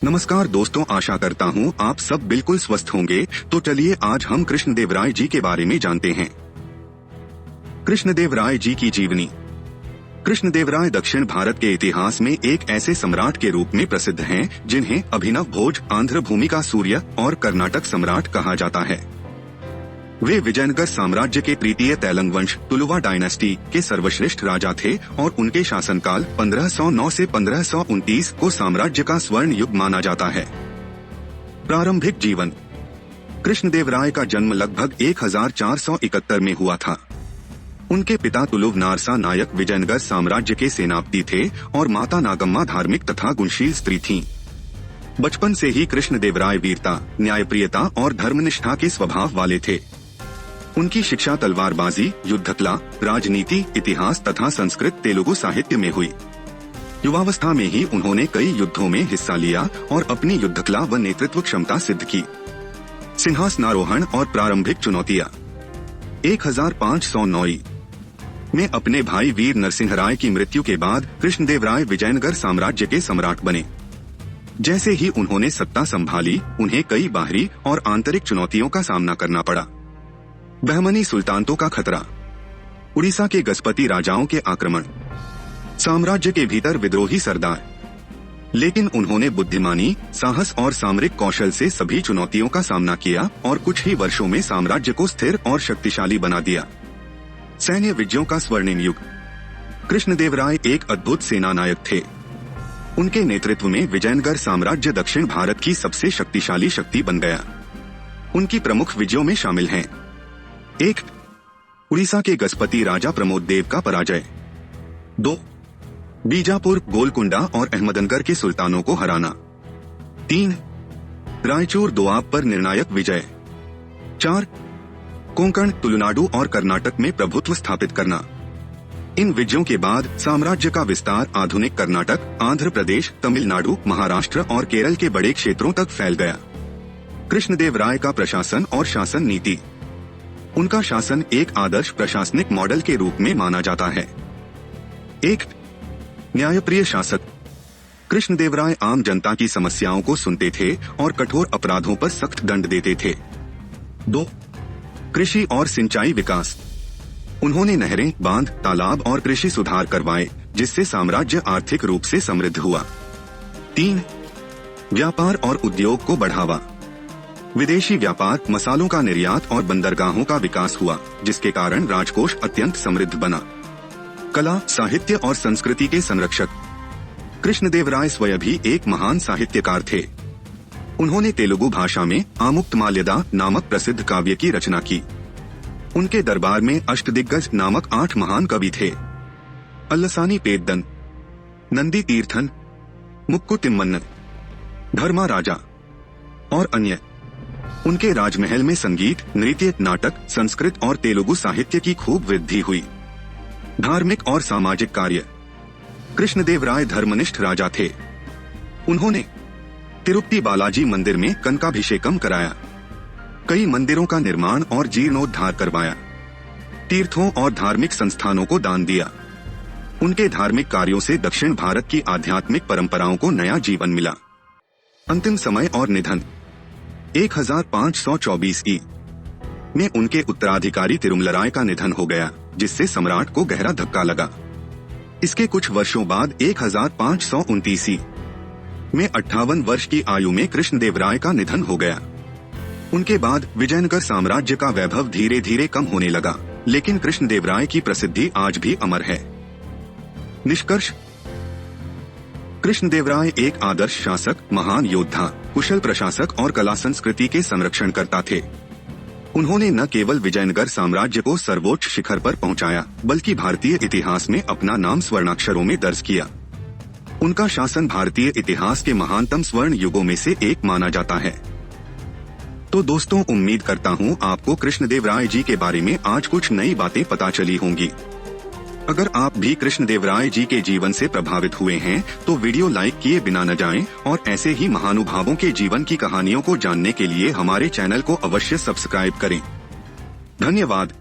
नमस्कार दोस्तों, आशा करता हूँ आप सब बिल्कुल स्वस्थ होंगे। तो चलिए आज हम कृष्णदेवराय जी के बारे में जानते हैं। कृष्णदेवराय जी की जीवनी। कृष्णदेवराय दक्षिण भारत के इतिहास में एक ऐसे सम्राट के रूप में प्रसिद्ध हैं जिन्हें अभिनव भोज, आंध्र भूमि का सूर्य और कर्नाटक सम्राट कहा जाता है। वे विजयनगर साम्राज्य के तृतीय तैलंग वंश तुलुवा डायनेस्टी के सर्वश्रेष्ठ राजा थे और उनके शासनकाल 1509 से 1529 को साम्राज्य का स्वर्ण युग माना जाता है। प्रारंभिक जीवन। कृष्णदेवराय का जन्म लगभग 1471 में हुआ था। उनके पिता तुलुव नारसा नायक विजयनगर साम्राज्य के सेनापति थे और माता नागम्मा धार्मिक तथा गुणशील स्त्री थीं। बचपन से ही कृष्णदेवराय वीरता, न्यायप्रियता और धर्मनिष्ठा के स्वभाव वाले थे। उनकी शिक्षा तलवारबाजी, युद्धकला, राजनीति, इतिहास तथा संस्कृत तेलुगु साहित्य में हुई। युवावस्था में ही उन्होंने कई युद्धों में हिस्सा लिया और अपनी युद्धकला व नेतृत्व क्षमता सिद्ध की। सिंहासनारोहण और प्रारंभिक चुनौतियां। 1509 में अपने भाई वीर नरसिंहराय की मृत्यु के बाद कृष्णदेवराय विजयनगर साम्राज्य के सम्राट बने। जैसे ही उन्होंने सत्ता संभाली, उन्हें कई बाहरी और आंतरिक चुनौतियों का सामना करना पड़ा। बहमनी सुल्तानतों का खतरा, उड़ीसा के गजपति राजाओं के आक्रमण, साम्राज्य के भीतर विद्रोही सरदार। लेकिन उन्होंने बुद्धिमानी, साहस और सामरिक कौशल से सभी चुनौतियों का सामना किया और कुछ ही वर्षों में साम्राज्य को स्थिर और शक्तिशाली बना दिया। सैन्य विजयों का स्वर्णिम युग। कृष्णदेवराय एक अद्भुत सेनानायक थे। उनके नेतृत्व में विजयनगर साम्राज्य दक्षिण भारत की सबसे शक्तिशाली शक्ति बन गया। उनकी प्रमुख विजयों में शामिल हैं: 1. उड़ीसा के गजपति राजा प्रमोद देव का पराजय। 2. बीजापुर, गोलकुंडा और अहमदनगर के सुल्तानों को हराना। 3. रायचूर दोआब पर निर्णायक विजय। 4. कोंकण, तुलुनाडु और कर्नाटक में प्रभुत्व स्थापित करना। इन विजयों के बाद साम्राज्य का विस्तार आधुनिक कर्नाटक, आंध्र प्रदेश, तमिलनाडु, महाराष्ट्र और केरल के बड़े क्षेत्रों तक फैल गया। कृष्णदेवराय का प्रशासन और शासन नीति। उनका शासन एक आदर्श प्रशासनिक मॉडल के रूप में माना जाता है। 1. न्यायप्रिय शासक। कृष्णदेवराय आम जनता की समस्याओं को सुनते थे और कठोर अपराधों पर सख्त दंड देते थे। 2. कृषि और सिंचाई विकास। उन्होंने नहरें, बांध, तालाब और कृषि सुधार करवाए, जिससे साम्राज्य आर्थिक रूप से समृद्ध हुआ। 3. व्यापार और उद्योग को बढ़ावा। विदेशी व्यापार, मसालों का निर्यात और बंदरगाहों का विकास हुआ, जिसके कारण राजकोष अत्यंत समृद्ध बना। कला, साहित्य और संस्कृति के संरक्षक। कृष्णदेवराय स्वयं भी एक महान साहित्यकार थे। उन्होंने तेलुगु भाषा में आमुक्तमाल्यदा नामक प्रसिद्ध काव्य की रचना की। उनके दरबार में अष्टदिग्गज नामक 8 महान कवि थे: अल्लसानी पेद्दन, नंदी तीर्थन, मुक्कु तिम्मन, धर्मा राजा और अन्य। उनके राजमहल में संगीत, नृत्य, नाटक, संस्कृत और तेलुगु साहित्य की खूब वृद्धि हुई। धार्मिक और सामाजिक कार्य। कृष्णदेवराय धर्मनिष्ठ राजा थे। उन्होंने तिरुपति बालाजी मंदिर में कनकाभिषेकम कराया, कई मंदिरों का निर्माण और जीर्णोद्धार करवाया, तीर्थों और धार्मिक संस्थानों को दान दिया। उनके धार्मिक कार्यों से दक्षिण भारत की आध्यात्मिक परंपराओं को नया जीवन मिला। अंतिम समय और निधन। 1524 ई में उनके उत्तराधिकारी तिरुमलराय का निधन हो गया, जिससे सम्राट को गहरा धक्का लगा। इसके कुछ वर्षों बाद 1529 ई में 58 वर्ष की आयु में कृष्णदेवराय का निधन हो गया। उनके बाद विजयनगर साम्राज्य का वैभव धीरे धीरे कम होने लगा, लेकिन कृष्णदेवराय की प्रसिद्धि आज भी अमर है। निष्कर्ष। कृष्णदेवराय एक आदर्श शासक, महान योद्धा, कुशल प्रशासक और कला संस्कृति के संरक्षणकर्ता थे। उन्होंने न केवल विजयनगर साम्राज्य को सर्वोच्च शिखर पर पहुंचाया, बल्कि भारतीय इतिहास में अपना नाम स्वर्णाक्षरों में दर्ज किया। उनका शासन भारतीय इतिहास के महानतम स्वर्ण युगों में से एक माना जाता है। तो दोस्तों, उम्मीद करता हूँ आपको कृष्णदेवराय जी के बारे में आज कुछ नई बातें पता चली होंगी। अगर आप भी कृष्णदेवराय जी के जीवन से प्रभावित हुए हैं तो वीडियो लाइक किए बिना न जाएं और ऐसे ही महानुभावों के जीवन की कहानियों को जानने के लिए हमारे चैनल को अवश्य सब्सक्राइब करें। धन्यवाद।